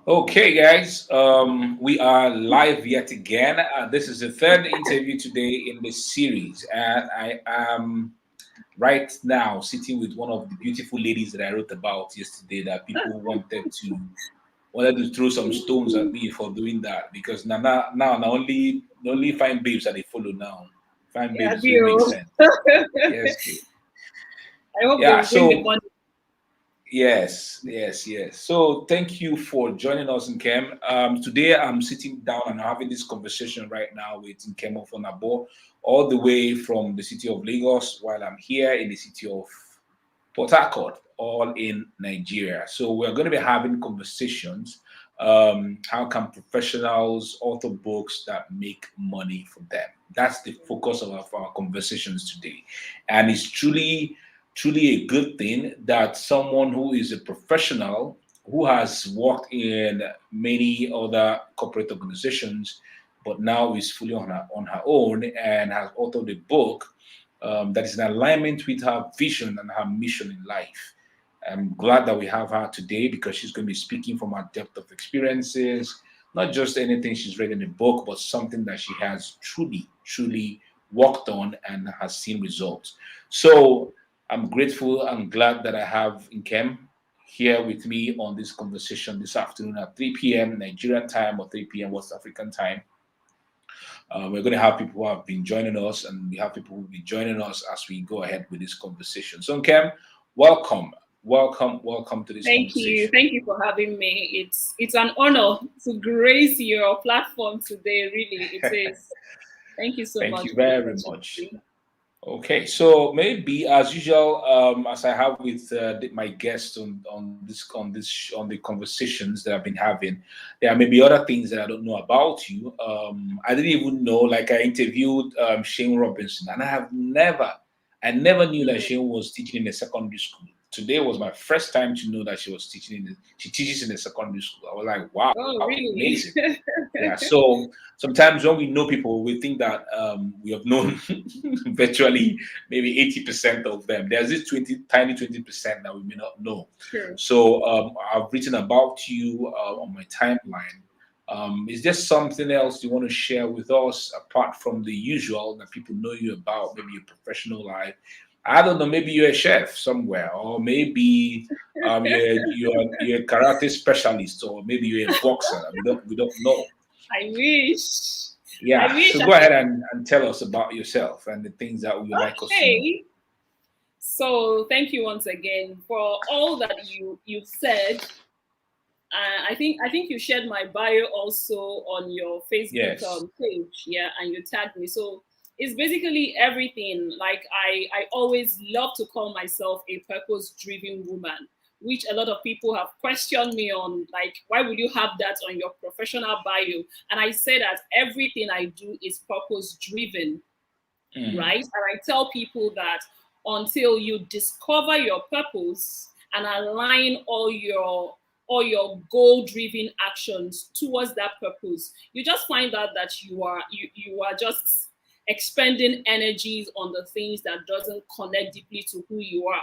Okay, guys, we are live yet again. This is the third interview today in this series, and I am right now sitting with one of the beautiful ladies that I wrote about yesterday. That people wanted to throw some stones at me for doing that because now only fine babes that they follow now. Fine Yeah, babes don't make deal. sense. Yes, I hope they yeah. will bring the So money. yes. So thank you for joining us, Nkem. Today I'm sitting down and having this conversation right now with Nkem of Onabo, all the way from the city of Lagos, while I'm here in the city of Port Harcourt, all in Nigeria. So we're going to be having conversations. How can professionals author books that make money for them? That's the focus of our conversations today, and it's truly a good thing that someone who is a professional who has worked in many other corporate organizations but now is fully on her own and has authored a book that is in alignment with her vision and her mission in life. I'm glad that we have her today because she's going to be speaking from her depth of experiences, not just anything she's read in a book, but something that she has truly worked on and has seen results. So I'm grateful and glad that I have Nkem here with me on this conversation this afternoon at 3 p.m. Nigerian time or 3 p.m. West African time. We're going to have people who have been joining us, and we have people who will be joining us as we go ahead with this conversation. So, Nkem, welcome, welcome to this Thank you. conversation. Thank you for having me. It's an honor to grace your platform today. Really, it is. Thank you so Thank much you for the very much. opportunity. Okay, so maybe as usual, as I have with my guests on the conversations that I've been having, there may be other things that I don't know about you. I didn't even know. Like I interviewed Shane Robinson, and I never knew that Shane was teaching in a secondary school. Today was my first time to know that she was teaching she teaches in a secondary school. I was like, wow, Oh, really? amazing. Yeah. So sometimes when we know people, we think that we have known virtually maybe 80% of them. There's this 20% that we may not know. True. So I've written about you on my timeline. Is there something else you want to share with us apart from the usual that people know you about, maybe your professional life? I don't know, maybe you're a chef somewhere, or maybe you're a karate specialist, or maybe you're a boxer. We don't know. I wish. I Yeah, wish so I go ahead could. and tell us about yourself and the things that you like us to know. Okay. So thank you once again for all that you've said. I think you shared my bio also on your Facebook Yes. page, yeah, and you tagged me. So it's basically everything. Like I always love to call myself a purpose-driven woman, which a lot of people have questioned me on. Like, why would you have that on your professional bio? And I say that everything I do is purpose-driven, Mm, right? And I tell people that until you discover your purpose and align all your goal-driven actions towards that purpose, you just find out that you are just expending energies on the things that doesn't connect deeply to who you are.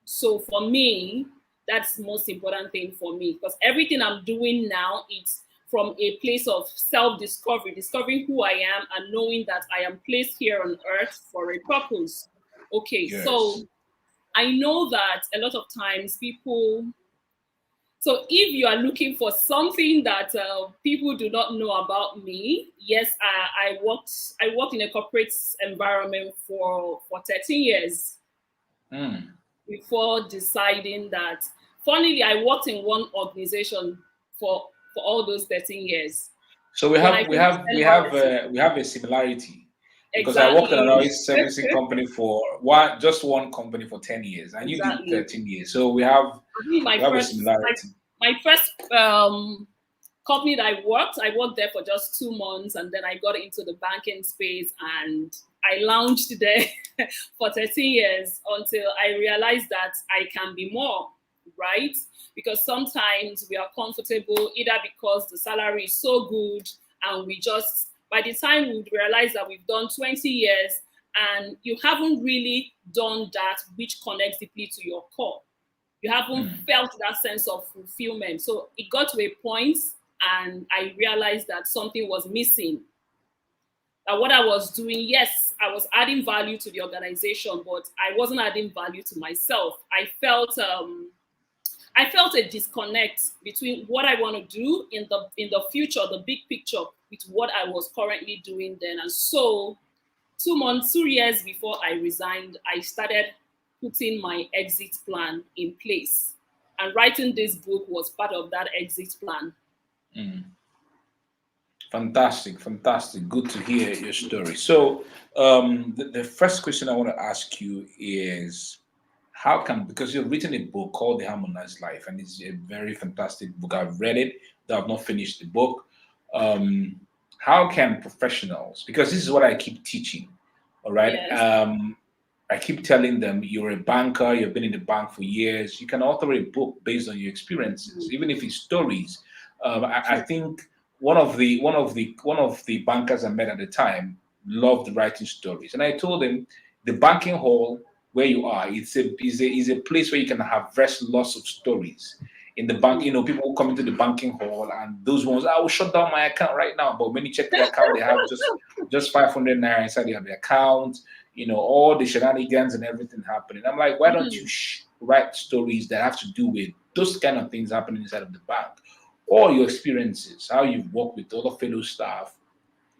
So for me, that's the most important thing for me because everything I'm doing now it's from a place of self-discovery, discovering who I am and knowing that I am placed here on earth for a purpose. Okay, yes. so I know that a lot of times people, so if you are looking for something that people do not know about me, yes, I worked in a corporate environment for 13 years Mm. before deciding that. Funnily, I worked in one organization for all those 13 years. So we When I have we finished have we have NYSC, we have a similarity because I worked in exactly, another servicing company for one company for 10 years, and you did exactly. 13 years. So we My have a first, my, similarity. my first company that I worked there for just 2 months, and then I got into the banking space, and I lounged there for 13 years until I realized that I can be more, right? Because sometimes we are comfortable either because the salary is so good, and we just, by the time we realize that we've done 20 years and you haven't really done that which connects deeply to your core, You haven't Mm. felt that sense of fulfillment. So it got to a point, and I realized that something was missing. That what I was doing, yes, I was adding value to the organization, but I wasn't adding value to myself. I felt a disconnect between what I want to do in the future, the big picture, with what I was currently doing then. And so 2 years before I resigned, I started putting my exit plan in place. And writing this book was part of that exit plan. Mm. Fantastic, fantastic. Good to hear your story. So, the first question I want to ask you is, how can, because you've written a book called The Harmonized Life, and it's a very fantastic book. I've read it, though I've not finished the book. Um, how can professionals, because this is what I keep teaching, all right? Yes. I keep telling them, you're a banker, you've been in the bank for years, you can author a book based on your experiences, even if it's stories. I True. think one of the bankers I met at the time loved writing stories, and I told him the banking hall where you are, it's a place where you can harvest lots of stories. In the bank, people come into the banking hall, and those ones, I will shut down my account right now. But when you check the account, they have just 500 naira inside the account. All the shenanigans and everything happening. I'm like, why don't you Mhm. write stories that have to do with those kind of things happening inside of the bank, or your experiences, how you've worked with other fellow staff,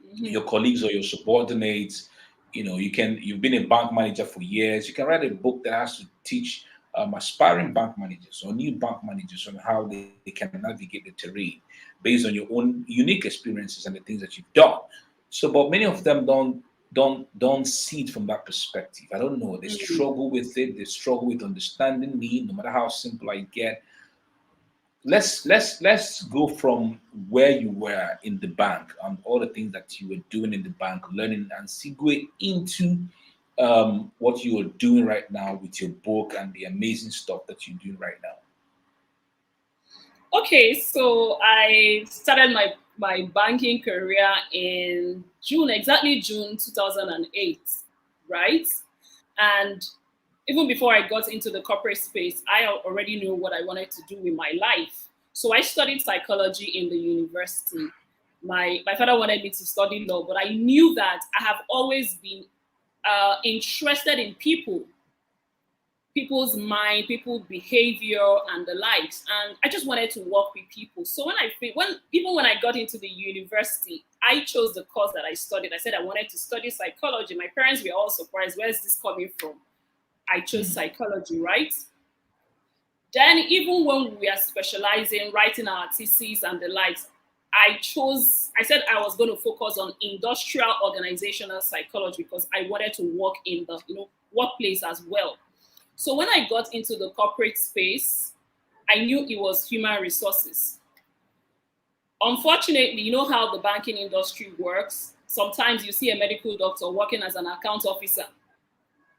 Mhm. your colleagues or your subordinates. You've been a bank manager for years. You can write a book that has to teach aspiring bank managers or new bank managers on how they can navigate the terrain based on your own unique experiences and the things that you've done. So, but many of them don't see it from that perspective. I don't know. They Mhm. struggle with it. They struggle with understanding me, no matter how simple I get. Let's go from where you were in the bank and all the things that you were doing in the bank, learning, and segue into what you are doing right now with your book and the amazing stuff that you're doing right now. Okay, so I started my banking career in June, exactly June 2008, right? And even before I got into the corporate space, I already knew what I wanted to do with my life. So I studied psychology in the university. My father wanted me to study law, but I knew that I have always been interested in people's mind, people's behavior, and the likes. And I just wanted to work with people. So when I got into the university, I chose the course that I studied. I said I wanted to study psychology. My parents were all surprised. Where is this coming from? I chose Mm. psychology, right? Then even when we are specializing, writing our theses and the likes, I said I was going to focus on industrial organizational psychology because I wanted to work in the workplace as well. So when I got into the corporate space, I knew it was human resources. Unfortunately, you know how the banking industry works. Sometimes you see a medical doctor working as an account officer.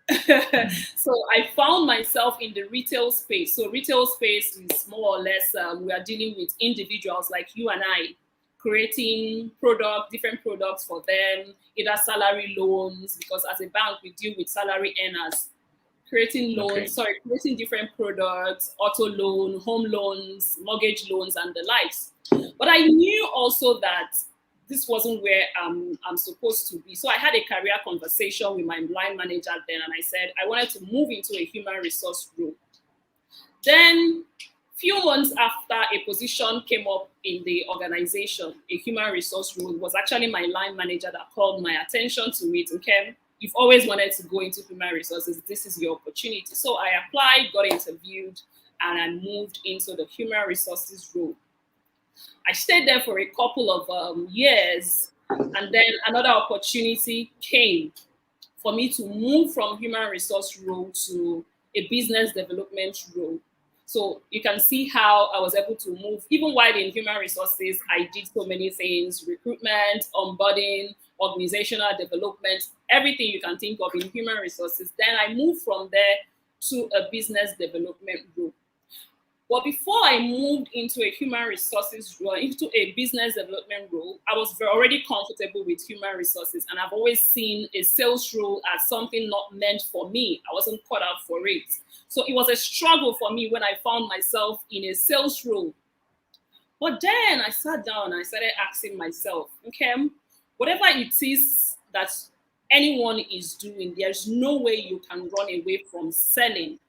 Mm. So I found myself in the retail space. So retail space is more or less we are dealing with individuals like you and I, creating different products for them, either salary loans, because as a bank we deal with salary earners, Okay. creating different products, auto loan, home loans, mortgage loans, and the likes. But I knew also that this wasn't where I'm supposed to be. So I had a career conversation with my line manager then, and I said I wanted to move into a human resource role. Then, few months after, a position came up in the organization, a human resource role. It was actually my line manager that called my attention to it. Okay, you've always wanted to go into human resources. This is your opportunity. So I applied, got interviewed, and I moved into the human resources role. I stayed there for a couple of years, and then another opportunity came for me to move from human resource role to a business development role. So you can see how I was able to move. Even while in human resources, I did so many things: recruitment, onboarding, organizational development, everything you can think of in human resources. Then I moved from there to a business development role. But before I moved into a human resources role, into a business development role, I was already comfortable with human resources. And I've always seen a sales role as something not meant for me. I wasn't cut out for it. So it was a struggle for me when I found myself in a sales role. But then I sat down and I started asking myself, okay, whatever it is that anyone is doing, there's no way you can run away from selling.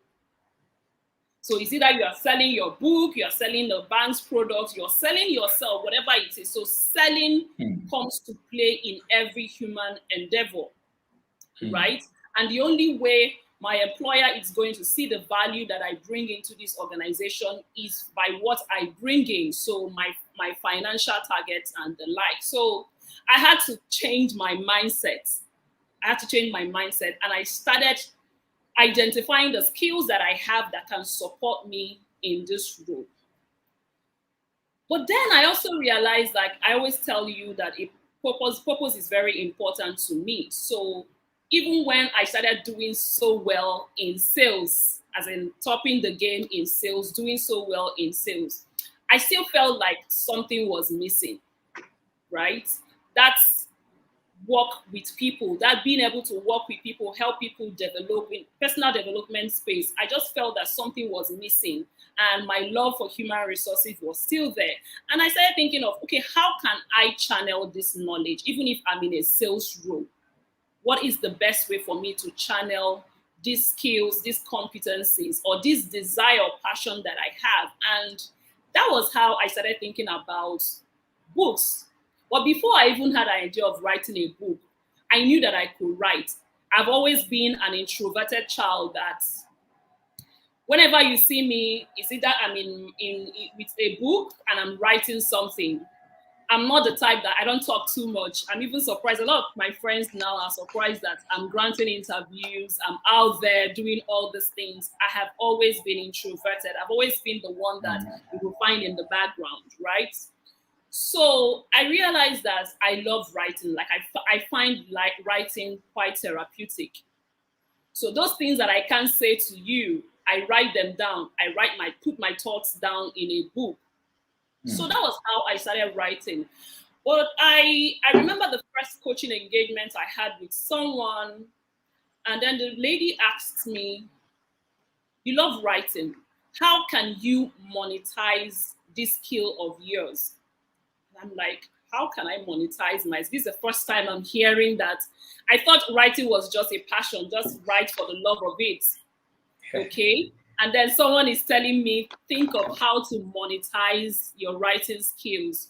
So it's either you are selling your book, you are selling the bank's products, you're selling yourself, whatever it is. So selling comes to play in every human endeavor, right? And the only way my employer is going to see the value that I bring into this organization is by what I bring in. So my financial targets and the like. So I had to change my mindset. And I started identifying the skills that I have that can support me in this role. But then I also realized, like I always tell you, that a purpose is very important to me. So even when I started doing so well in sales, as in topping the game in sales, doing so well in sales, I still felt like something was missing, right? That's work with people, that being able to work with people, help people develop in personal development space. I just felt that something was missing, and my love for human resources was still there. And I started thinking of, okay, how can I channel this knowledge, even if I'm in a sales role? What is the best way for me to channel these skills, these competencies, or this desire or passion that I have? And that was how I started thinking about books. But before I even had an idea of writing a book, I knew that I could write. I've always been an introverted child that whenever you see me, it's either I'm in with a book and I'm writing something. I'm not the type that I don't talk too much. I'm even surprised. A lot of my friends now are surprised that I'm granting interviews. I'm out there doing all these things. I have always been introverted. I've always been the one that you will find in the background, right? So I realized that I love writing. Like I find like writing quite therapeutic. So those things that I can't say to you, I write them down. Put my thoughts down in a book. So that was how I started writing. But I remember the first coaching engagement I had with someone, and then the lady asked me, "You love writing. How can you monetize this skill of yours?" And I'm like, how can I monetize my? This is the first time I'm hearing that. I thought writing was just a passion, just write for the love of it. Okay. And then someone is telling me, think of how to monetize your writing skills.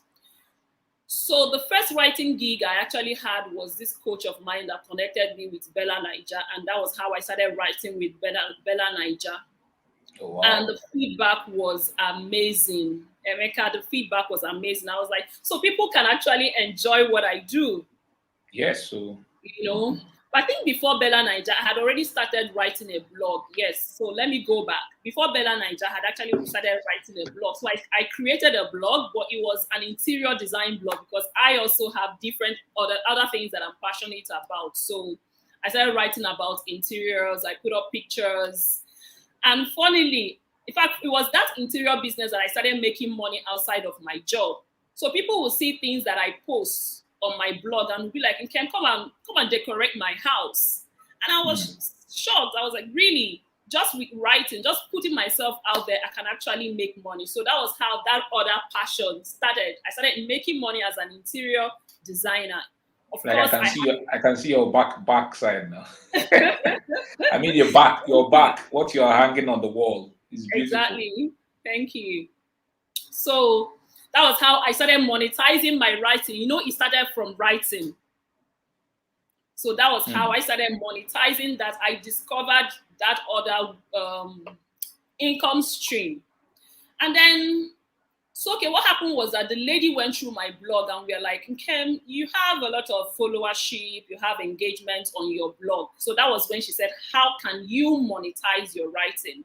So the first writing gig I actually had was this coach of mine that connected me with Bella Niger. And that was how I started writing with Bella Niger. Oh, wow. And the feedback was amazing. Emeka, the feedback was amazing. I was like, so people can actually enjoy what I do. Yes. So, you know, but I think before Bella Niger, I had already started writing a blog. Yes. So let me go back. Before Bella Niger, I had actually started writing a blog. So I created a blog, but it was an interior design blog because I also have different other things that I'm passionate about. So I started writing about interiors. I put up pictures. And funnily, in fact, it was that interior business that I started making money outside of my job. So people will see things that I post on my blog and be like, "Can come and decorate my house." And I was shocked. I was like, really? Just with writing, just putting myself out there, I can actually make money. So that was how that other passion started. I started making money as an interior designer. Of like course, I can see your backside now. I mean your back, what you are hanging on the wall is beautiful. Exactly. Thank you. So that was how I started monetizing my writing. You know, it started from writing. So that was how I started monetizing that. I discovered that other income stream. And then, so, okay, what happened was that the lady went through my blog and we are like, Kem, you have a lot of followership, you have engagement on your blog. So that was when she said, how can you monetize your writing?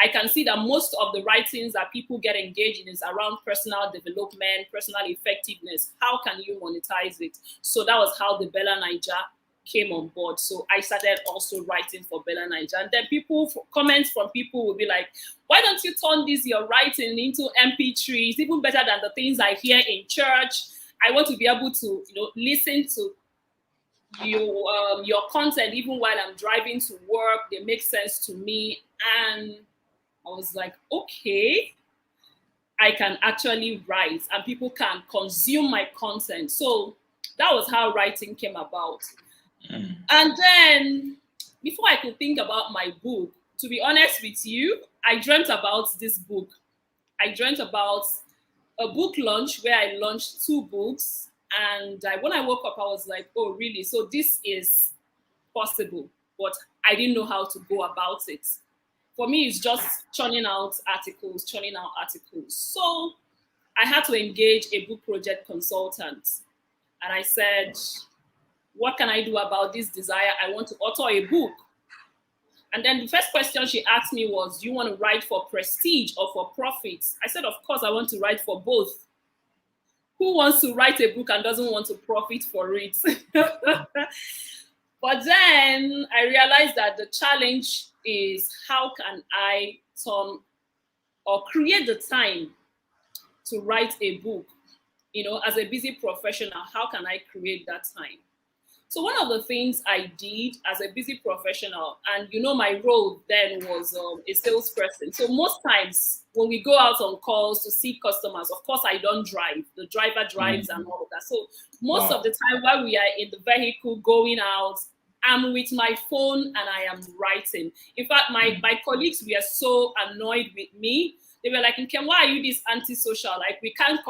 I can see that most of the writings that people get engaged in is around personal development, personal effectiveness. How can you monetize it? So that was how the Bella Niger came on board. So I started also writing for Bella Niger. And then comments from people will be like, why don't you turn this, your writing, into MP3? It's even better than the things I hear in church. I want to be able to, listen to your content even while I'm driving to work. They make sense to me. And I was like, okay, I can actually write and people can consume my content. So that was how writing came about. Mm. And then before I could think about my book, to be honest with you, I dreamt about this book. I dreamt about a book launch where I launched 2 books. And when I woke up, I was like, oh, really? So this is possible. But I didn't know how to go about it. For me, it's just churning out articles. So I had to engage a book project consultant. And I said, what can I do about this desire? I want to author a book. And then the first question she asked me was, do you want to write for prestige or for profit? I said, of course, I want to write for both. Who wants to write a book and doesn't want to profit for it? But then I realized that the challenge is, how can I turn or create the time to write a book? As a busy professional, how can I create that time? So one of the things I did as a busy professional, and my role then was a salesperson. So most times when we go out on calls to see customers, of course I don't drive. The driver drives and all of that. So most of the time while we are in the vehicle going out, I'm with my phone and I am writing. In fact, my colleagues were so annoyed with me. They were like, Nkem, why are you this antisocial? Like we can't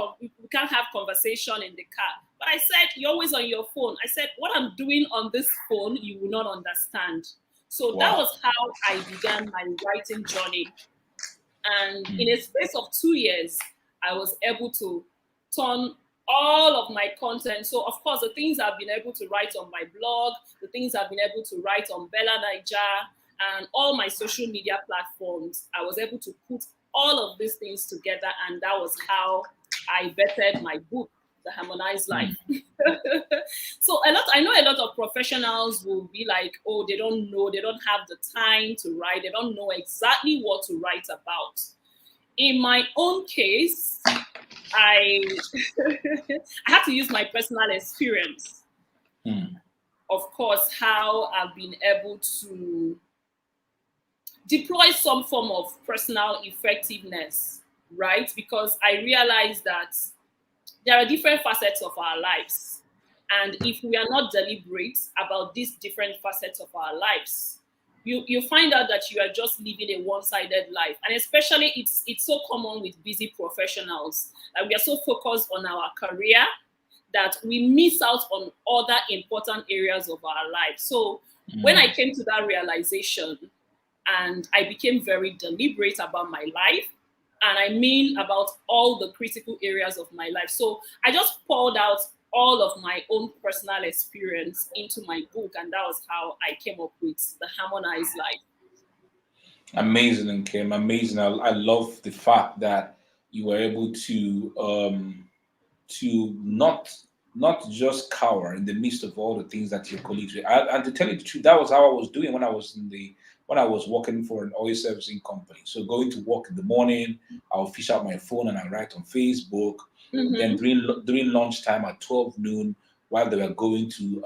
have conversation in the car. But I said, you're always on your phone. I said, what I'm doing on this phone, you will not understand. So that was how I began my writing journey. And in a space of 2 years, I was able to turn all of my content. So of course, the things I've been able to write on my blog, the things I've been able to write on Bella Niger, and all my social media platforms, I was able to put all of these things together, and that was how I bettered my book, The Harmonized Life. So I know a lot of professionals will be like, oh, they don't know, they don't have the time to write, they don't know exactly what to write about. In my own case, I I had to use my personal experience. Of course, how I've been able to deploy some form of personal effectiveness, right? Because I realized that there are different facets of our lives. And if we are not deliberate about these different facets of our lives, you find out that you are just living a one-sided life. And especially it's so common with busy professionals. Like we are so focused on our career that we miss out on other important areas of our life. So when I came to that realization, and I became very deliberate about my life, and I mean about all the critical areas of my life. So I just poured out all of my own personal experience into my book, and that was how I came up with The Harmonized Life. Amazing, Kim. Amazing. I love the fact that you were able to not just cower in the midst of all the things that your colleagues were. And to tell you the truth, that was how I was doing when I was working for an oil servicing company. So going to work in the morning, I'll fish out my phone and I write on Facebook. Then during lunchtime at 12 noon, while they were going to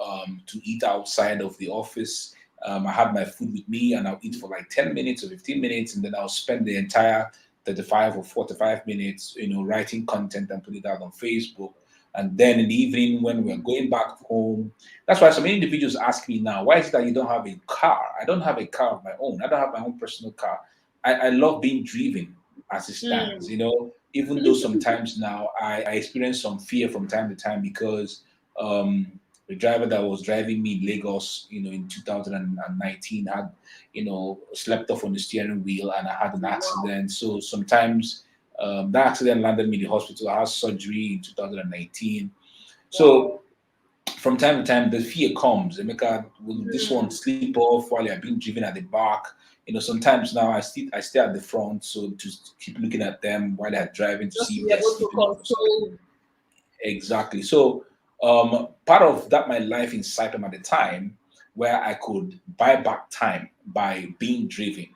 eat outside of the office, I had my food with me and I'll eat for like 10 minutes or 15 minutes, and then I'll spend the entire 35 or 45 minutes, writing content and put it out on Facebook. And then in the evening, when we're going back home, that's why so many individuals ask me now, why is it that you don't have a car? I don't have a car of my own. I don't have my own personal car. I love being driven as it stands, even though sometimes now I experience some fear from time to time because the driver that was driving me in Lagos, in 2019 had, slept off on the steering wheel and I had an accident. So sometimes that accident landed me in the hospital. I had surgery in 2019. So from time to time, the fear comes. Emeka, will this one slip off while you're being driven at the back? Sometimes now I stay at the front, so to keep looking at them while they're driving to Just see to if be they're able to sleeping off or something. control. Exactly. So Part of that my life in Cyprus at the time, where I could buy back time by being driven,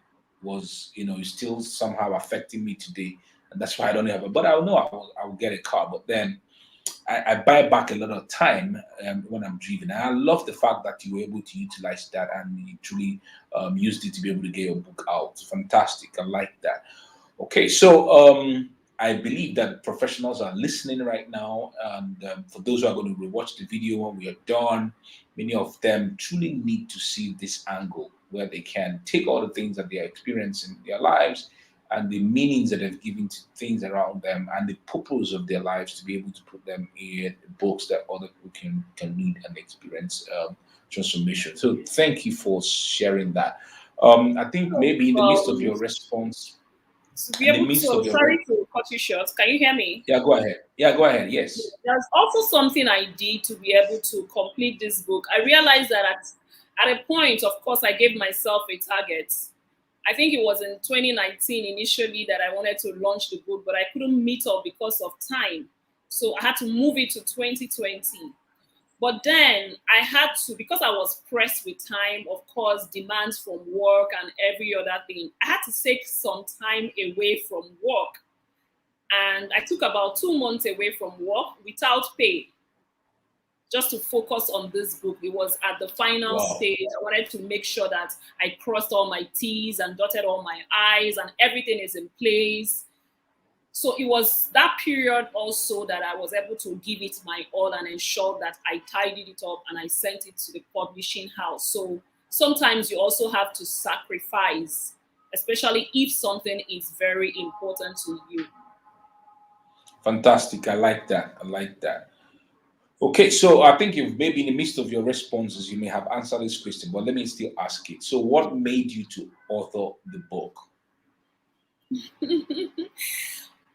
was still somehow affecting me today, and that's why I don't have it. But I know I will get a car, but then I buy back a lot of time when I'm driven. And I love the fact that you were able to utilize that and you truly used it to be able to get your book out. Fantastic. I like that. Okay, so I believe that professionals are listening right now, and for those who are going to rewatch the video when we are done, many of them truly need to see this angle where they can take all the things that they are experiencing in their lives and the meanings that they've given to things around them and the purpose of their lives to be able to put them in books that other people can read and experience transformation. So thank you for sharing that. I think maybe in the midst of your response, to be in the able midst to, of your sorry to cut you short, can you hear me? yeah, go ahead. Yeah, go ahead. Yes. There's also something I did to be able to complete this book. I realized that at a point, of course, I gave myself a target. I think it was in 2019 initially that I wanted to launch the book, but I couldn't meet up because of time. So I had to move it to 2020. But then I had to, because I was pressed with time, of course, demands from work and every other thing, I had to take some time away from work. And I took about 2 months away from work without pay, just to focus on this book. It was at the final Wow. stage. I wanted to make sure that I crossed all my T's and dotted all my I's and everything is in place. So it was that period also that I was able to give it my all and ensure that I tidied it up and I sent it to the publishing house. So sometimes you also have to sacrifice, especially if something is very important to you. Fantastic. I like that. I like that. Okay, so I think you've maybe in the midst of your responses, you may have answered this question, but let me still ask it. So, what made you to author the book?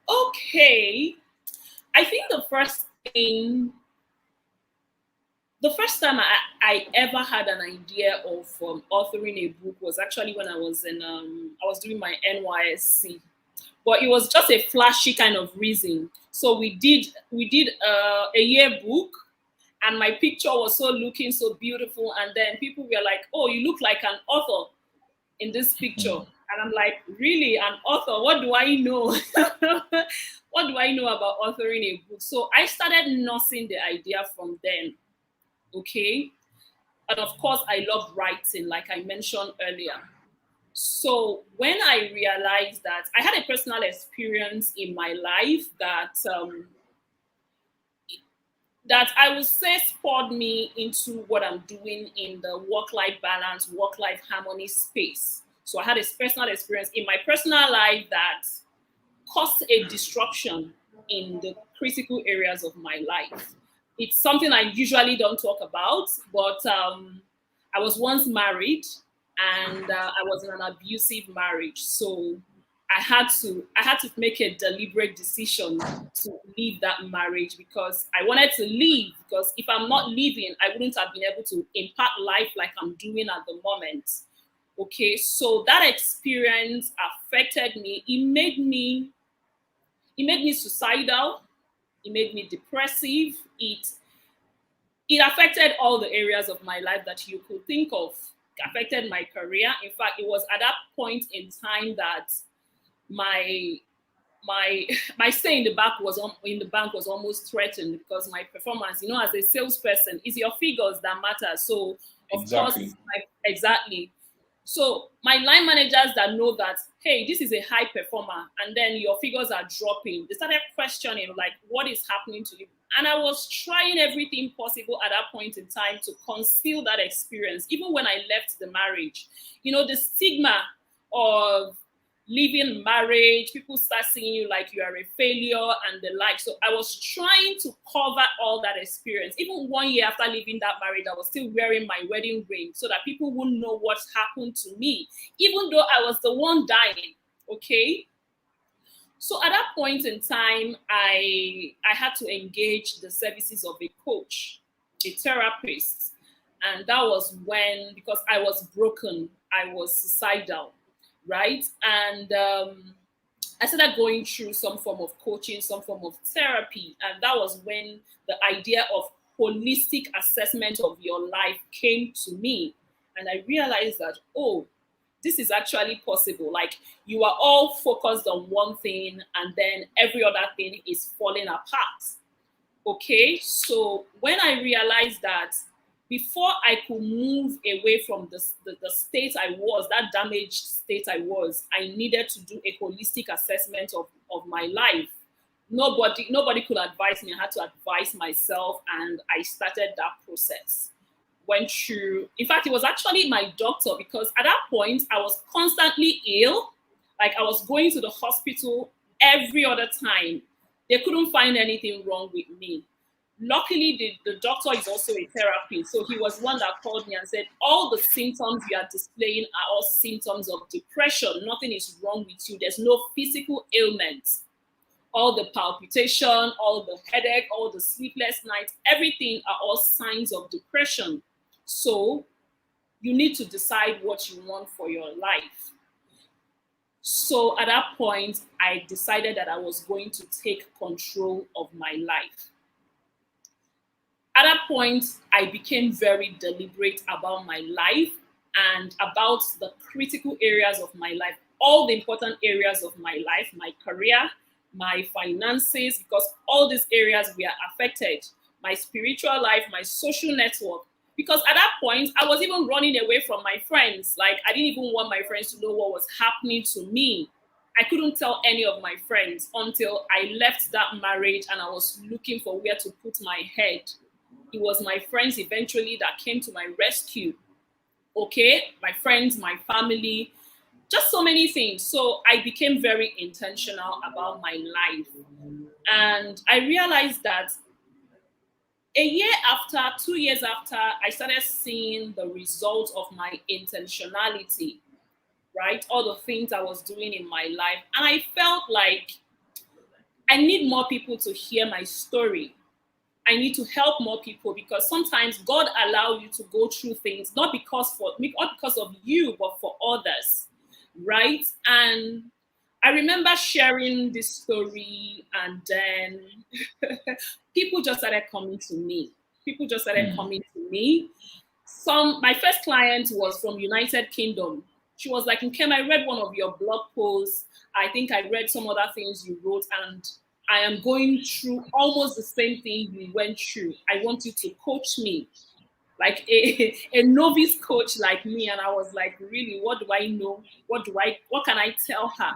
Okay. I think the first time I ever had an idea of authoring a book was actually when I was doing my NYSC, but it was just a flashy kind of reason. So we did a yearbook, and my picture was so looking so beautiful, and then people were like, "Oh, you look like an author in this picture." And I'm like, really, an author? What do I know? What do I know about authoring a book? So I started nursing the idea from then. Okay. And of course, I love writing, like I mentioned earlier. So when I realized that I had a personal experience in my life that I would say spurred me into what I'm doing in the work-life balance, work-life harmony space. So I had a personal experience in my personal life that caused a disruption in the critical areas of my life. It's something I usually don't talk about, but I was once married, and I was in an abusive marriage. So I had to make a deliberate decision to leave that marriage because I wanted to leave, because if I'm not leaving, I wouldn't have been able to impact life like I'm doing at the moment. Okay, so that experience affected me. It made me suicidal. It made me depressive. It affected all the areas of my life that you could think of. It affected my career. In fact, it was at that point in time that my my my stay in the bank was almost threatened, because my performance, as a salesperson, is your figures that matter. So of course, Exactly. exactly. So my line managers that know that, hey, this is a high performer, and then your figures are dropping, they started questioning, like, what is happening to you? And I was trying everything possible at that point in time to conceal that experience. Even when I left the marriage, the stigma of leaving marriage, people start seeing you like you are a failure and the like. So I was trying to cover all that experience. Even 1 year after leaving that marriage, I was still wearing my wedding ring so that people wouldn't know what happened to me, even though I was the one dying. Okay. So at that point in time, I had to engage the services of a coach, a therapist. And that was when, because I was broken, I was suicidal, right? And I started going through some form of coaching, some form of therapy. And that was when the idea of holistic assessment of your life came to me. And I realized that, oh, this is actually possible. Like, you are all focused on one thing and then every other thing is falling apart. Okay, so when I realized that, before I could move away from the state I was, that damaged state I was, I needed to do a holistic assessment of my life. Nobody could advise me. I had to advise myself, and I started that process. Went through, in fact, it was actually my doctor, because at that point I was constantly ill. Like, I was going to the hospital every other time. They couldn't find anything wrong with me. Luckily, the doctor is also a therapist. So he was one that called me and said, all the symptoms you are displaying are all symptoms of depression. Nothing is wrong with you. There's no physical ailment. All the palpitation, all the headache, all the sleepless nights, everything are all signs of depression. So you need to decide what you want for your life. So at that point, I decided that I was going to take control of my life. At that point, I became very deliberate about my life and about the critical areas of my life, all the important areas of my life, my career, my finances, because all these areas were affected, my spiritual life, my social network. Because at that point, I was even running away from my friends. Like, I didn't even want my friends to know what was happening to me. I couldn't tell any of my friends until I left that marriage and I was looking for where to put my head. It was my friends eventually that came to my rescue. Okay, my friends, my family, just so many things. So I became very intentional about my life. And I realized that a year after, 2 years after, I started seeing the results of my intentionality, right? All the things I was doing in my life. And I felt like I need more people to hear my story. I need to help more people, because sometimes God allows you to go through things, not because of you, but for others, right? And I remember sharing this story, and then people just started coming to me. People just started coming to me. My first client was from United Kingdom. She was like, Nkem, I read one of your blog posts. I think I read some other things you wrote, and I am going through almost the same thing you went through. I want you to coach me, like a novice coach like me. And I was like, really, what do I know? What can I tell her?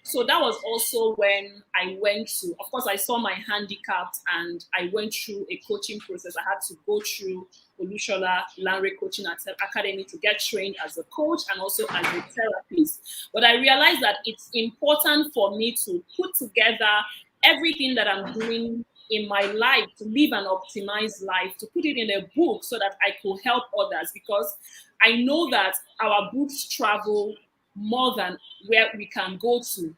So that was also when I went to, of course, I saw my handicapped and I went through a coaching process. I had to go through Olushola Lanre Coaching Academy to get trained as a coach and also as a therapist. But I realized that it's important for me to put together everything that I'm doing in my life, to live an optimized life, to put it in a book so that I could help others, because I know that our books travel more than where we can go to.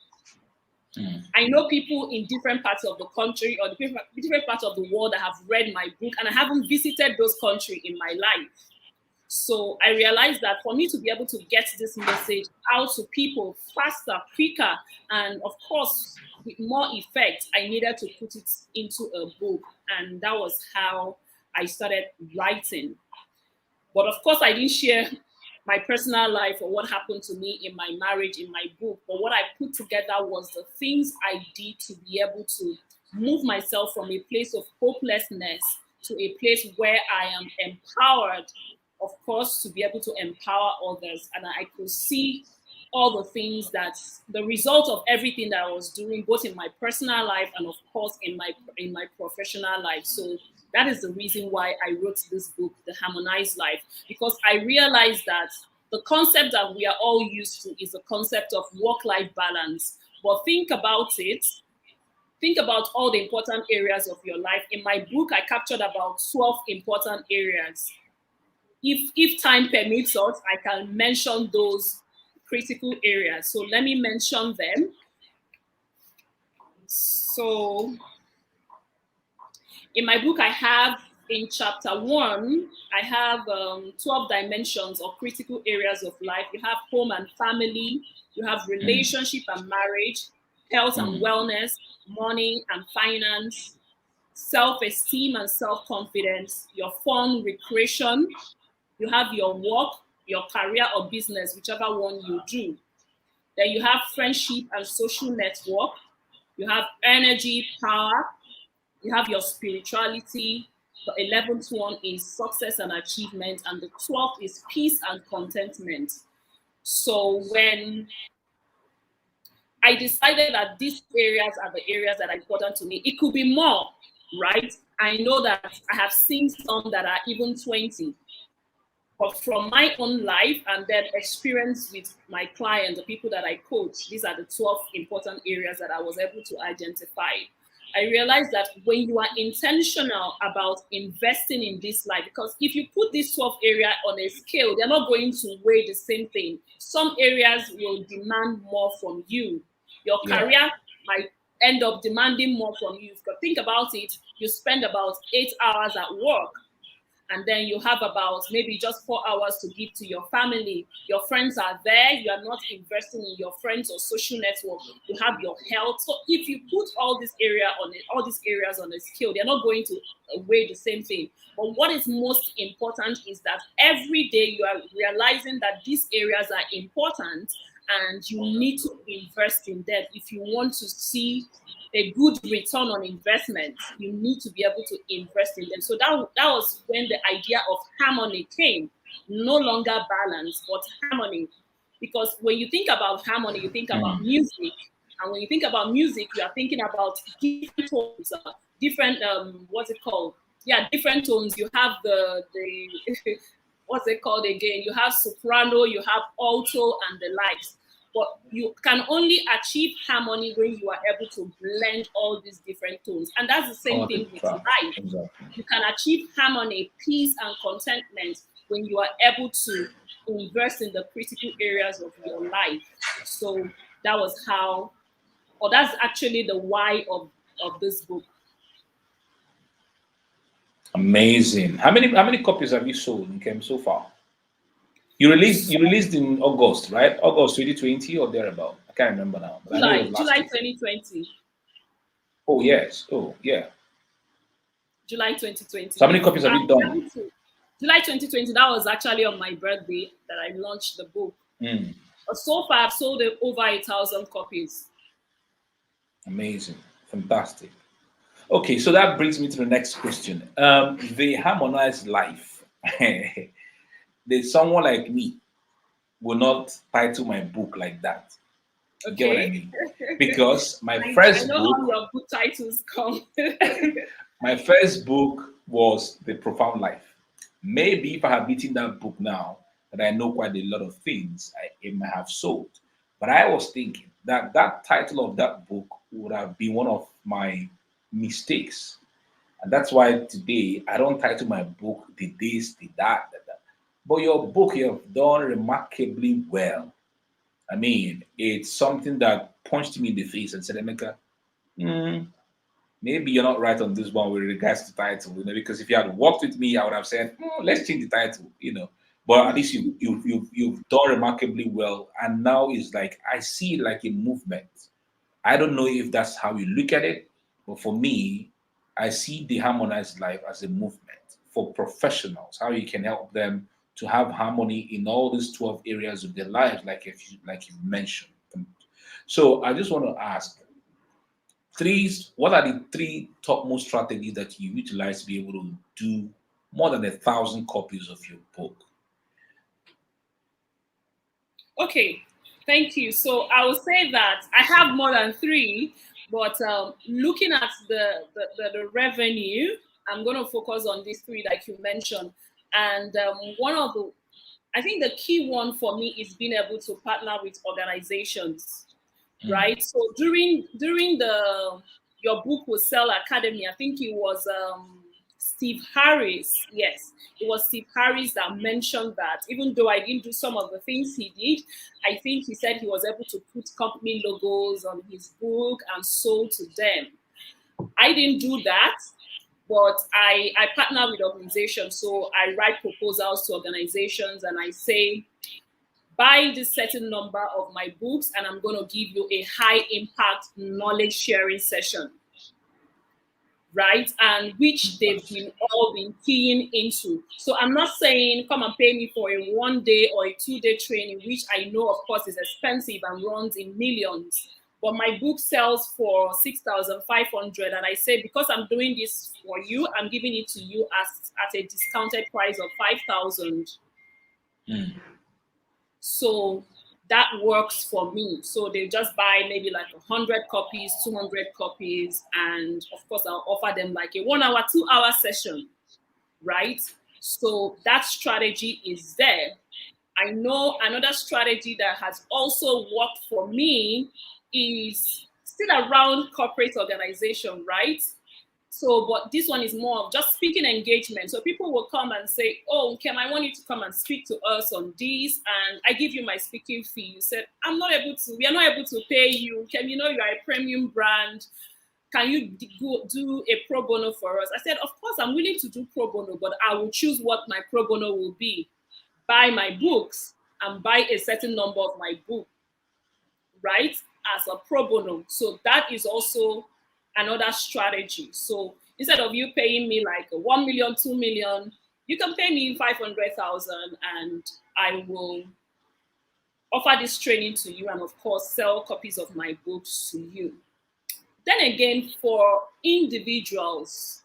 I know people in different parts of the country or different parts of the world that have read my book, and I haven't visited those countries in my life. So I realized that for me to be able to get this message out to people faster, quicker, and of course, with more effect, I needed to put it into a book. And that was how I started writing. But of course, I didn't share my personal life or what happened to me in my marriage in my book. But what I put together was the things I did to be able to move myself from a place of hopelessness to a place where I am empowered, of course, to be able to empower others. And I could see all the things that the result of everything that I was doing, both in my personal life and of course in my professional life. So that is the reason why I wrote this book, The Harmonized Life, because I realized that the concept that we are all used to is the concept of work-life balance. But think about it. Think about all the important areas of your life. In my book, I captured about 12 important areas. If time permits us, I can mention those critical areas. So let me mention them. So in my book, I have in chapter 1, I have 12 dimensions or critical areas of life. You have home and family, you have relationship and marriage, health and wellness, money and finance, self-esteem and self-confidence, your fun, recreation, you have your work, your career or business, whichever one you do. Then you have friendship and social network. You have energy, power. You have your spirituality. The 11th one is success and achievement. And the 12th is peace and contentment. So when I decided that these areas are the areas that are important to me, it could be more, right? I know that I have seen some that are even 20. But from my own life and then experience with my clients, the people that I coach, these are the 12 important areas that I was able to identify. I realized that when you are intentional about investing in this life, because if you put these 12 areas on a scale, they're not going to weigh the same thing. Some areas will demand more from you. Your career might end up demanding more from you. Think about it. You spend about 8 hours at work, and then you have about maybe just 4 hours to give to your family. Your friends are there. You are not investing in your friends or social network. You have your health. So if you put all these areas on a scale, they're not going to weigh the same thing. But what is most important is that every day you are realizing that these areas are important and you need to invest in them if you want to see a good return on investment. You need to be able to invest in them. So that was when the idea of harmony came. No longer balance, but harmony. Because when you think about harmony, you think about music. And when you think about music, you are thinking about different tones, different, what's it called? Yeah, different tones. You have the what's it called again? You have soprano, you have alto, and the likes. But you can only achieve harmony when you are able to blend all these different tones. And that's the same thing with life. Exactly. You can achieve harmony, peace, and contentment when you are able to invest in the critical areas of your life. So that was how, or that's actually the why of this book. Amazing. How many copies have you sold in Kem so far? You released in August, right? August 2020 or thereabout. I can't remember now. But July, I know it was July last 2020. Oh yes. Oh yeah. July 2020. So how many copies have you done? July 2020, that was actually on my birthday that I launched the book. But so far, I've sold over 1,000 copies. Amazing. Fantastic. Okay, so that brings me to the next question. The Harmonized Life. There's someone like me will not title my book like that. You get what I mean? Because my first I know book, how your book titles come. my first book was The Profound Life. Maybe if I had written that book now, that I know quite a lot of things, it might have sold. But I was thinking that that title of that book would have been one of my mistakes. And that's why today I don't title my book The This, The That. But your book, you have done remarkably well. I mean, it's something that punched me in the face and said, Emeka, maybe you're not right on this one with regards to title, because if you had worked with me, I would have said, let's change the title. But at least you've done remarkably well. And now it's like I see it like a movement. I don't know if that's how you look at it, but for me, I see the Harmonized Life as a movement for professionals, how you can help them to have harmony in all these 12 areas of their lives, like you mentioned. So I just want to ask, what are the three topmost strategies that you utilize to be able to do more than 1,000 copies of your book? Okay, thank you. So I will say that I have more than three, but looking at the revenue, I'm going to focus on these three like you mentioned. And I think the key one for me is being able to partner with organizations, right? So during your book will sell Academy, I think it was Steve Harris. Yes, it was Steve Harris that mentioned that. Even though I didn't do some of the things he did, I think he said he was able to put company logos on his book and sold to them. I didn't do that, but I partner with organizations. So I write proposals to organizations and I say, buy this certain number of my books and I'm going to give you a high impact knowledge sharing session. right? And which they've been all been keying into. So I'm not saying come and pay me for a 1 day or a 2 day training, which I know of course is expensive and runs in millions. But my book sells for 6,500, and I say because I'm doing this for you, I'm giving it to you as at a discounted price of 5,000. Mm. So that works for me. So they just buy maybe like 100 copies, 200 copies, and of course I'll offer them like a 1 hour, 2 hour session, right? So that strategy is there. I know another strategy that has also worked for me is still around corporate organization, right? So, but this one is more of just speaking engagement. So people will come and say, "Oh, Kim, I want you to come and speak to us on this, and I give you my speaking fee." You said, "I'm not able to. We are not able to pay you. Kim, you know you are a premium brand. Can you go do a pro bono for us?" I said, "Of course, I'm willing to do pro bono, but I will choose what my pro bono will be. Buy my books and buy a certain number of my book, right, as a pro bono." So that is also another strategy. So instead of you paying me like 1 million, 2 million, you can pay me 500,000 and I will offer this training to you and of course sell copies of my books to you. Then again, for individuals,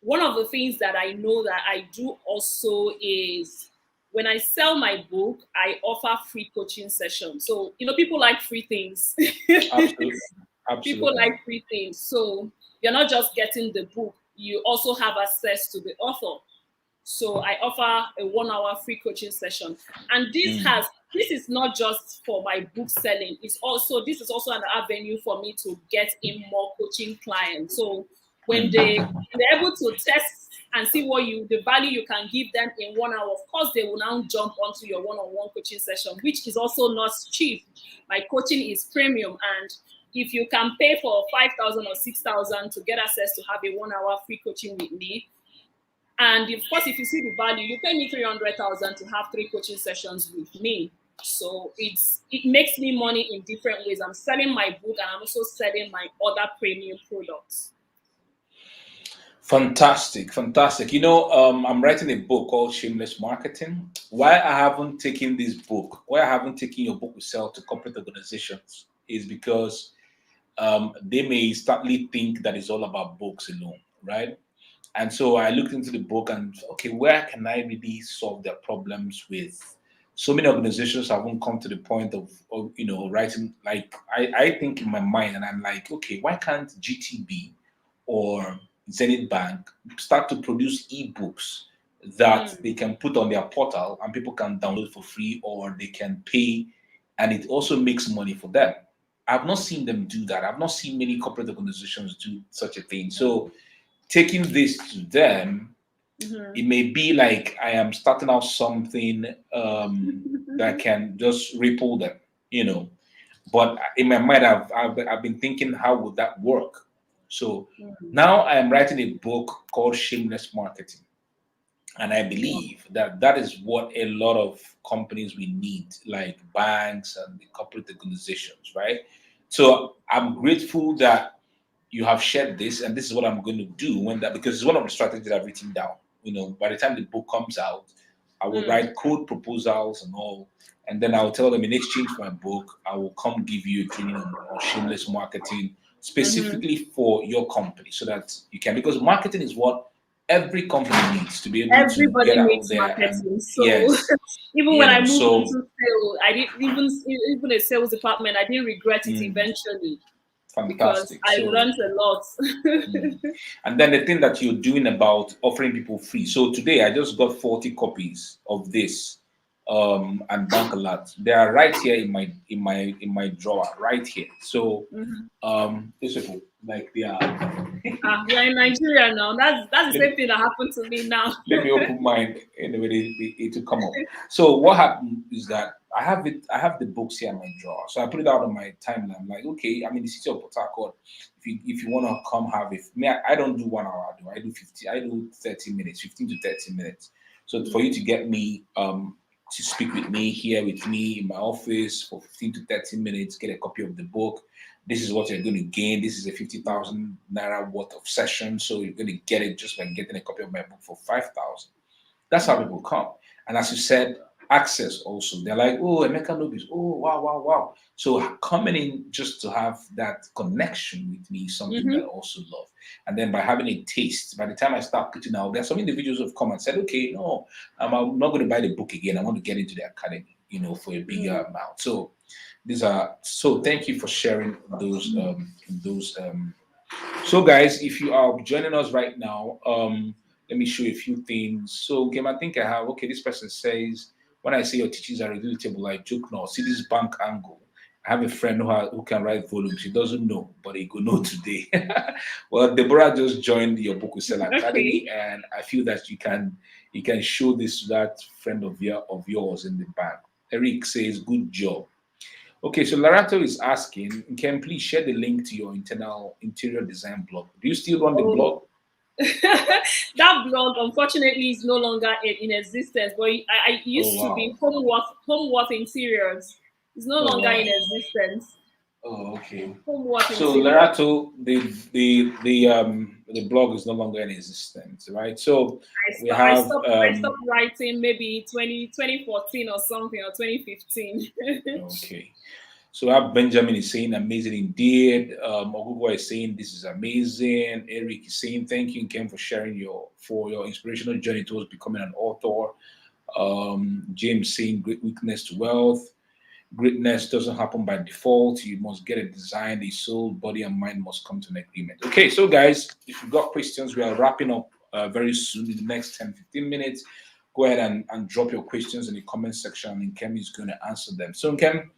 one of the things that I know that I do also is when I sell my book, I offer free coaching sessions. So, people like free things. Absolutely. People Absolutely. like free things. So, you're not just getting the book, you also have access to the author. So I offer a 1 hour free coaching session. And Mm. this is not just for my book selling. This is also an avenue for me to get in more coaching clients. So when Mm. they're able to test and see the value you can give them in 1 hour, of course they will now jump onto your one-on-one coaching session, which is also not cheap. My coaching is premium, and if you can pay for 5,000 or 6,000 to get access to have a 1 hour free coaching with me, and of course, if you see the value, you pay me 300,000 to have 3 coaching sessions with me. So it makes me money in different ways. I'm selling my book and I'm also selling my other premium products. Fantastic, fantastic. I'm writing a book called Shameless Marketing. Why I haven't taken your book to sell to corporate organizations is because they may startly think that it's all about books alone, right? And so I looked into the book and okay, where can I really solve their problems with? So many organizations haven't come to the point of writing. Like I think in my mind, and I'm like, okay, why can't GTB or Zenith Bank start to produce ebooks that Mm, they can put on their portal and people can download for free or they can pay, and it also makes money for them. I've not seen them do that. I've not seen many corporate organizations do such a thing. So taking this to them, mhm. it may be like I am starting out something that can just ripple them, you know. But in my mind, I've been thinking, how would that work? So Mm. now I am writing a book called Shameless Marketing. And I Wow. believe that that is what a lot of companies we need, like banks and the corporate organizations, right? So I'm grateful that you have shared this, and this is what I'm going to do when that, because it's one of the strategies I've written down. By the time the book comes out, I will Mm, write code proposals and all, and then I'll tell them in exchange for my book, I will come give you a training on shameless marketing mhm. specifically for your company, so that you can, because marketing is what every company needs to be able to get Everybody out makes there. And marketing. So yes, even when I moved into so sales, I didn't even a sales department, I didn't regret it mm, eventually because fantastic. I So learned a lot. mm. And then the thing that you're doing about offering people free. So today I just got 40 copies of this, and bank alert. They are right here in my drawer, right here. So Mhm. these people, like, they are. We are in Nigeria now. That's the let, same thing that happened to me now. let me open mine anyway. It will come up. So what happened is that I have it. I have the books here in my drawer. So I put it out on my timeline. I'm like, okay, I'm in the city of Port Harcourt. If you want to come have it, me, I don't do 1 hour. I do 50. I do 30 minutes, 15 to 30 minutes. So for you to get me to speak with me here with me in my office for 15 to 30 minutes, get a copy of the book, This is what you're going to gain. This is a 50,000 naira worth of session. So you're going to get it just by getting a copy of my book for 5,000. That's how people come. And as you said, access also. They're like, oh, Emeka Nobis. Oh, wow, wow, wow. So coming in just to have that connection with me is something that I also love. And then by having a taste, by the time I start putting out, there's some individuals who have come and said, okay, no, I'm not going to buy the book again. I want to get into the academy, for a bigger amount. So thank you for sharing those. So guys, if you are joining us right now, let me show you a few things. So Game, I think I have, okay, this person says, when I say your teachings are relatable, I joke now. See this bank angle. I have a friend who can write volumes. He doesn't know, but he could know today. Well, Deborah just joined your Book Sell Academy, and I feel that you can show this to that friend of yours in the back. Eric says, good job. Okay, so Larato is asking, can please share the link to your interior design blog? Do you still run the blog? That blog, unfortunately, is no longer in existence. But I used to be Homeworth Interiors. It's no longer in existence. Oh, okay. Homeworth So Interiors. Larato, the blog is no longer in existence, right? So we have I stopped writing maybe 2014 or something, or 2015. Okay. So our Benjamin is saying amazing indeed. Ogugo is saying this is amazing. Eric is saying thank you, Ken, for sharing your inspirational journey towards becoming an author. James saying great weakness to wealth. Greatness doesn't happen by default. You must get it designed. The soul, body, and mind must come to an agreement. Okay, so guys, if you've got questions, we are wrapping up very soon in the next 10-15 minutes. Go ahead and drop your questions in the comment section, and Kem is going to answer them. So, Kem,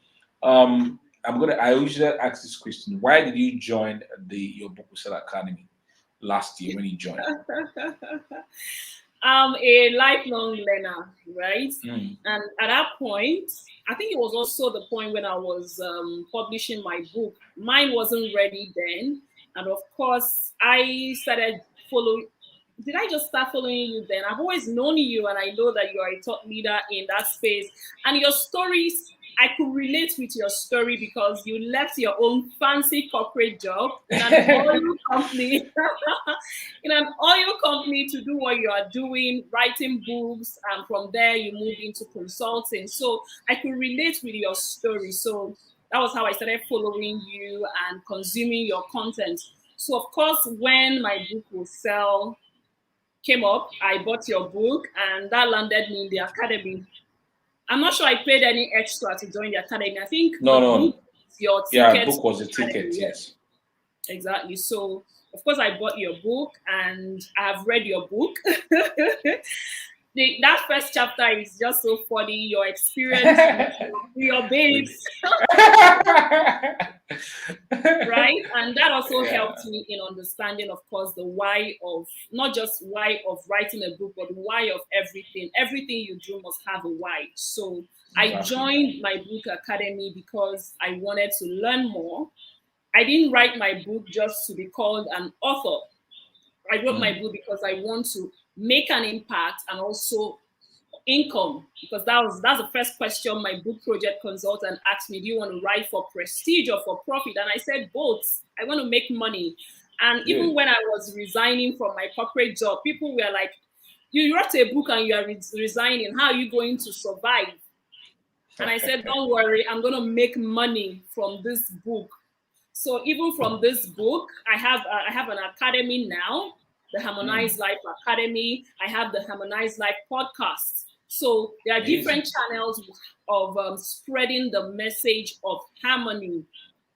I usually ask this question: why did you join your Book Sell Academy last year when you joined? I'm a lifelong learner, right? And at that point, I think it was also the point when I was publishing my book. Mine wasn't ready then, and of course, I started following. Did I just start following you then? I've always known you, and I know that you are a thought leader in that space. And your stories, I could relate with your story because you left your own fancy corporate job in an oil company, in an oil company to do what you are doing, writing books, and from there you move into consulting. So I could relate with your story. So that was how I started following you and consuming your content. So of course, when my book will sell came up, I bought your book, and that landed me in the academy. I'm not sure I paid any extra to join the academy. I think the book is your ticket. Yeah, book was a ticket, yes. Exactly. So, of course, I bought your book, and I've read your book. That first chapter is just so funny. Your experience with your babes. Right, and that also helped me in understanding, of course, the why of not just why of writing a book, but why of everything you do must have a why. So I joined my book academy because I wanted to learn more. I didn't write my book just to be called an author. I wrote my book because I want to make an impact and also income, because that's the first question my book project consultant asked me: do you want to write for prestige or for profit? And I said both. I want to make money. And even when I was resigning from my corporate job, people were like, you wrote a book and you are resigning, how are you going to survive? And I said, don't worry, I'm going to make money from this book. So even from this book, I have an academy now, the Harmonized Life Academy. I have the Harmonized Life podcast. So there are different channels of spreading the message of harmony,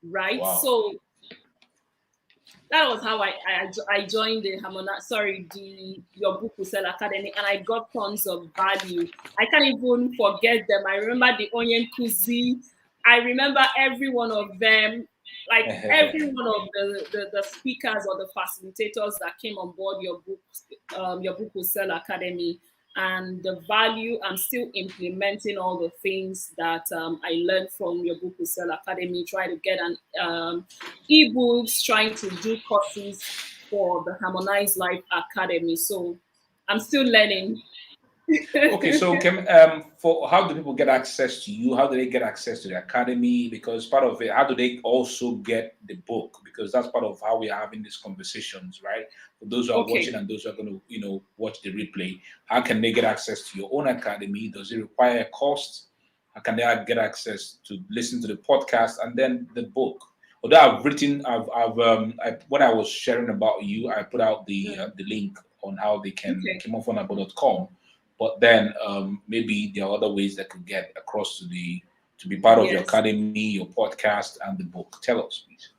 right? Wow. So that was how I joined your Book will Sell Academy, and I got tons of value. I can't even forget them. I remember the Onion Kuzi. I remember every one of them. Like every one of the speakers or the facilitators that came on board your Book will Sell Academy, and the value. I'm still implementing all the things that I learned from your Book will Sell Academy. Try to get an ebooks, trying to do courses for the Harmonized Life Academy. So I'm still learning. Okay, so Kim, for how do people get access to you? How do they get access to the academy? Because part of it, how do they also get the book? Because that's part of how we are having these conversations, right? For those who are watching Okay. and those who are going to, watch the replay, how can they get access to your own academy? Does it require a cost? How can they get access to listen to the podcast and then the book? Although I've written, when I was sharing about you, I put out the link on how they can Okay. come but then maybe there are other ways that could get across to be part of your Yes. academy, your podcast, and the book. Tell us, please.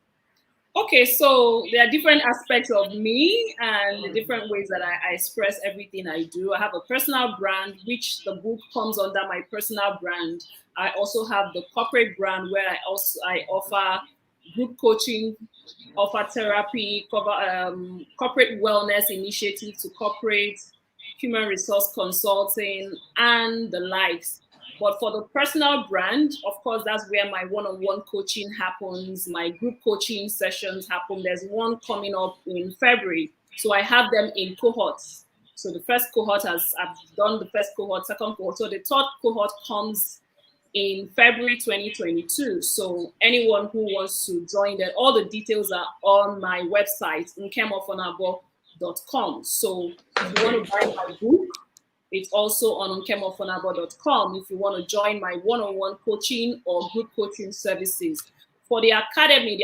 Okay, so there are different aspects of me and the different ways that I express everything I do. I have a personal brand, which the book comes under my personal brand. I also have the corporate brand where I offer group coaching, offer therapy, cover corporate wellness initiative to corporate, human resource consulting, and the likes. But for the personal brand, of course, that's where my one-on-one coaching happens, my group coaching sessions happen. There's one coming up in February. So I have them in cohorts. So the first cohort I've done the first cohort, second cohort. So the third cohort comes in February 2022. So anyone who wants to join that, all the details are on my website, nkemofonabo.com. So if you want Okay. to buy my book, it's also on nkemofonabo.com if you want to join my one-on-one coaching or group coaching services. For the academy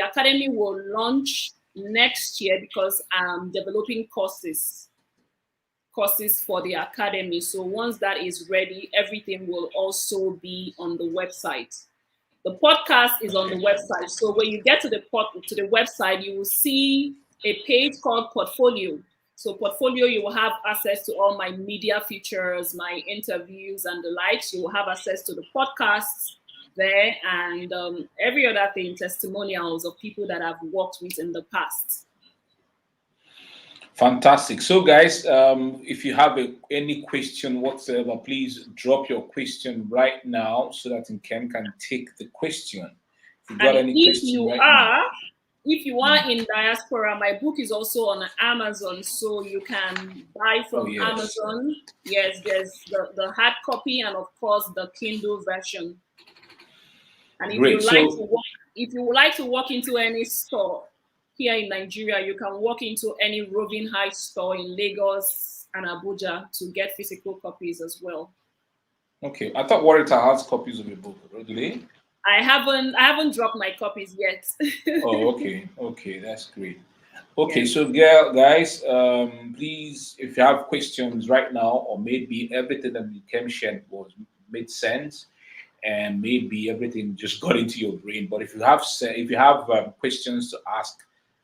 will launch next year because I'm developing courses for the academy. So once that is ready, everything will also be on the website. The podcast is on the Okay. website. So when you get to the website, you will see a page called Portfolio. So Portfolio, you will have access to all my media features, my interviews, and the likes. You will have access to the podcasts there and every other thing, testimonials of people that I've worked with in the past. Fantastic. So, guys, if you have any question whatsoever, please drop your question right now so that Nkem can take the question. If you got And any question right now. if you Mm. are in diaspora, my book is also on Amazon, so you can buy Oh, from yes. Amazon. Yes, there's the hard copy and of course the Kindle version. And Great. So, if you would like to walk into any store here in Nigeria, you can walk into any Roving High store in Lagos and Abuja to get physical copies as well. okay. I thought Warrior has copies of your book, do they? I haven't dropped my copies yet. Oh, okay. Okay, that's great. Okay, Yes. so guys, please, if you have questions right now, or maybe everything that Kem shared was made sense, and maybe everything just got into your brain. But if you have questions to ask,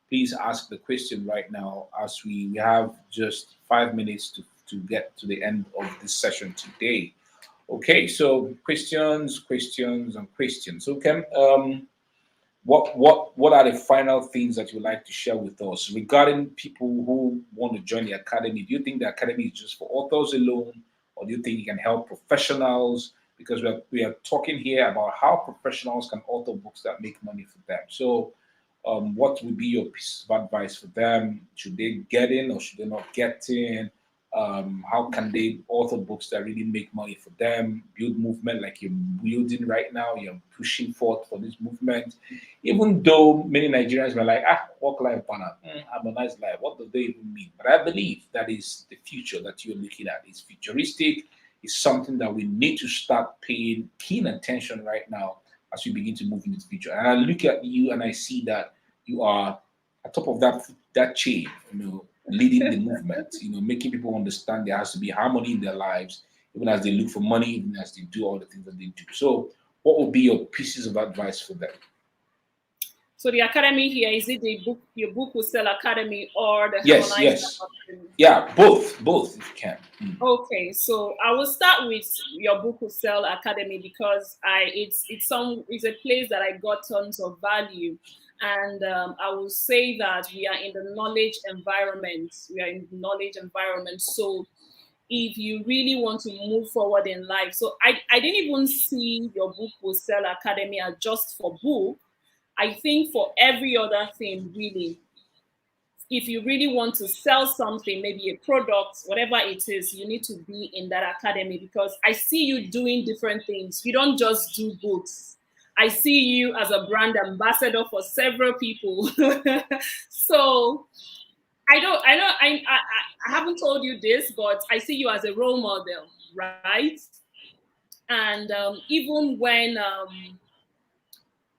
please ask the question right now. As we have just 5 minutes to get to the end of this session today. Okay, so questions, and questions. So, Kem, what are the final things that you would like to share with us regarding people who want to join the academy? Do you think the academy is just for authors alone, or do you think it can help professionals? Because we are talking here about how professionals can author books that make money for them. So, what would be your piece of advice for them? Should they get in or should they not get in? How can they author books that really make money for them? Build movement like you're building right now. You're pushing forth for this movement even though many Nigerians were like, work-life balance, harmonized life, what do they even mean? But I believe that is the future that you're looking at. It's futuristic. It's something that we need to start paying keen attention right now as we begin to move into the future. And I look at you and I see that you are at top of that chain, leading the movement, making people understand there has to be harmony in their lives, even as they look for money, even as they do all the things that they do. So, what would be your pieces of advice for them? So the academy here, is it the book, your book will sell academy or the Yes, harmonized yes. academy? Yeah, both if you can. Okay, so I will start with your book will sell academy because it's a place that I got tons of value, and I will say that we are in the knowledge environment. We are in the knowledge environment, so if you really want to move forward in life, so I didn't even see your book will sell academy as just for book. I think for every other thing, really, if you really want to sell something, maybe a product, whatever it is, you need to be in that academy, because I see you doing different things. You don't just do books. I see you as a brand ambassador for several people. So I haven't told you this, but I see you as a role model, right? And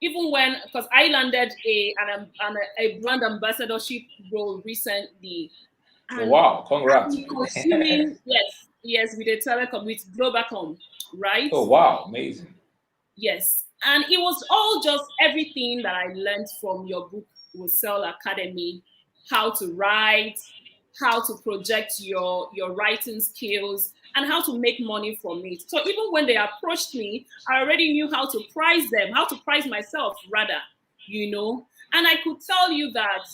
because I landed a brand ambassadorship role recently, Oh, and wow, I've congrats. been consuming, yes, with a telecom, with Globacom, right? Oh, wow, amazing. Yes. And it was all just everything that I learned from your book, Will Sell Academy: how to write, how to project your writing skills, and how to make money from it. So even when they approached me, I already knew how to price them, how to price myself rather, And I could tell you that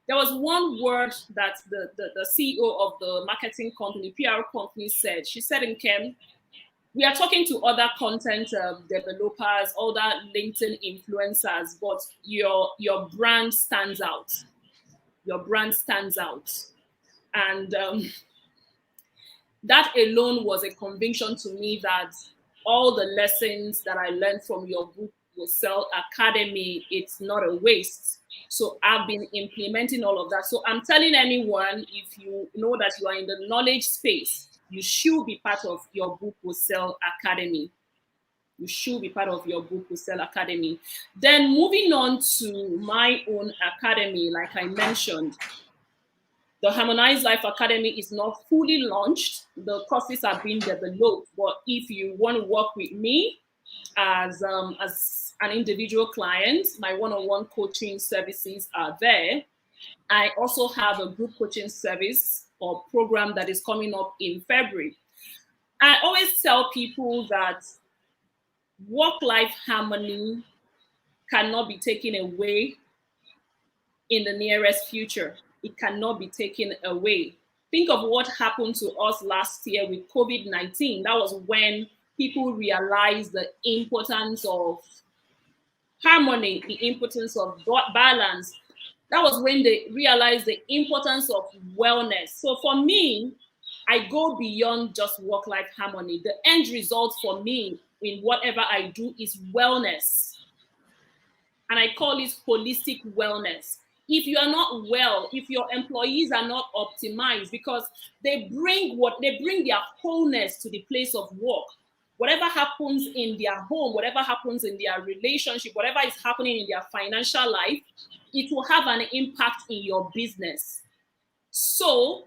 there was one word that the CEO of the marketing company, PR company said. She said, in Kem, we are talking to other content developers, other LinkedIn influencers, but your brand stands out. Your brand stands out. And that alone was a conviction to me that all the lessons that I learned from your book, Will Sell Academy, it's not a waste. So I've been implementing all of that. So I'm telling anyone, if you know that you are in the knowledge space, you should be part of your book, Will Sell Academy. You should be part of your book, Will Sell Academy. Then moving on to my own academy, like I mentioned, the Harmonized Life Academy is not fully launched. The courses are being developed, but if you want to work with me as an individual client, my one-on-one coaching services are there. I also have a group coaching service or program that is coming up in February. I always tell people that work-life harmony cannot be taken away in the nearest future. It cannot be taken away. Think of what happened to us last year with COVID-19. That was when people realized the importance of harmony, the importance of balance. That was when they realized the importance of wellness. So for me, I go beyond just work-life harmony. The end result for me in whatever I do is wellness. And I call it holistic wellness. If you are not well, if your employees are not optimized, because they bring their wholeness to the place of work. Whatever happens in their home, whatever happens in their relationship, whatever is happening in their financial life, it will have an impact in your business. So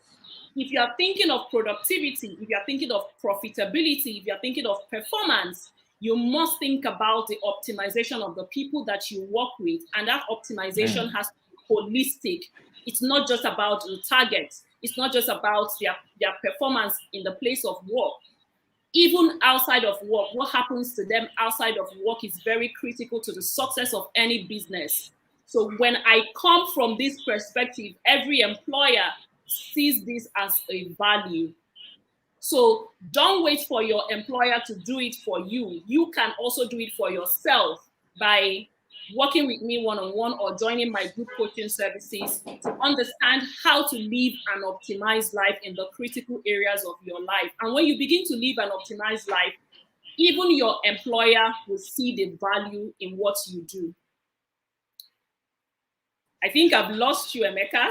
if you are thinking of productivity, if you are thinking of profitability, if you are thinking of performance, you must think about the optimization of the people that you work with. And that optimization has to be holistic. It's not just about the targets. It's not just about their performance in the place of work. Even outside of work, what happens to them outside of work is very critical to the success of any business. So when I come from this perspective, every employer sees this as a value. So don't wait for your employer to do it for you. You can also do it for yourself by working with me one-on-one or joining my group coaching services to understand how to live an optimized life in the critical areas of your life. And when you begin to live an optimized life, even your employer will see the value in what you do. I think I've lost you, Emeka.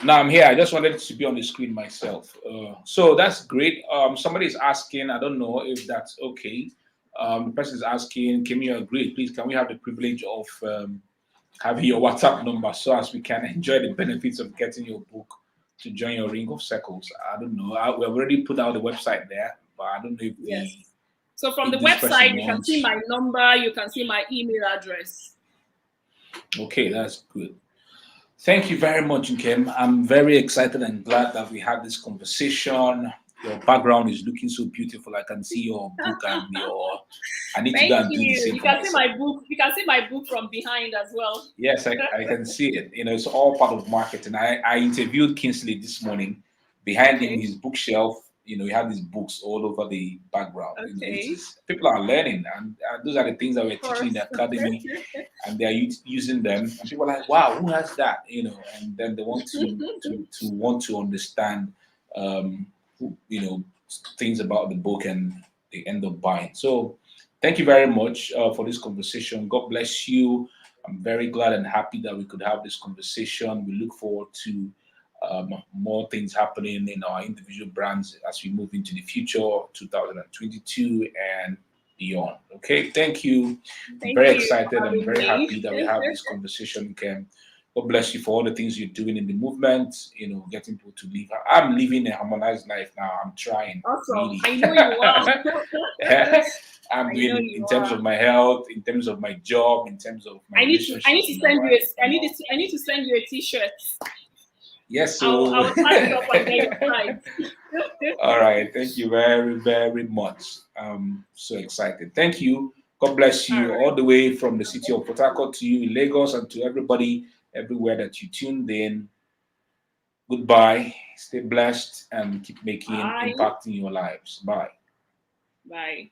No, I'm here. I just wanted to be on the screen myself. So that's great. Somebody is asking, I don't know if that's okay. The person is asking, can you agree? Please, can we have the privilege of having your WhatsApp number so as we can enjoy the benefits of getting your book to join your ring of circles? I don't know. We've already put out the website there, but I don't know if Yes. So from the this person website, you can see my number, you can see my email address. Okay, that's good. Thank you very much, Nkem. I'm very excited and glad that we had this conversation. Your background is looking so beautiful. I can see your book and your. I need to go and do the same You for can see myself. my book. You can see my book from behind as well. Yes, I can see it. You know, it's all part of marketing. I interviewed Kingsley this morning. Behind him, his bookshelf you have these books all over the background. It Okay. is people are learning, and those are the things that we're Of teaching in the course. academy, and they are using them, and people are like, wow, who has that? And then they want to want to understand, um, things about the book, and they end up buying. So, thank you very much for this conversation. God bless you. I'm very glad and happy that we could have this conversation. We look forward to more things happening in our individual brands as we move into the future, 2022 and beyond. Okay, thank you. I'm Thank very you for excited and having very me. happy that we have this conversation, Ken. God bless you for all the things you're doing in the movement, getting people to live. I'm living a harmonized life now. I'm trying, Awesome. really. I know you are. I'm I know doing you in terms are. of my health, in terms of my job, in terms of my I need relationships to with my send you wife I and need all. to I need to send you a t-shirt. Yes, I so will touch it up and get your price. all right. Thank you very, very much. I'm so excited. Thank you. God bless All you right. all the way from the city of Port Harcourt to you in Lagos, and to everybody everywhere that you tuned in. Goodbye. Stay blessed and keep making Bye. impact in your lives. Bye. Bye.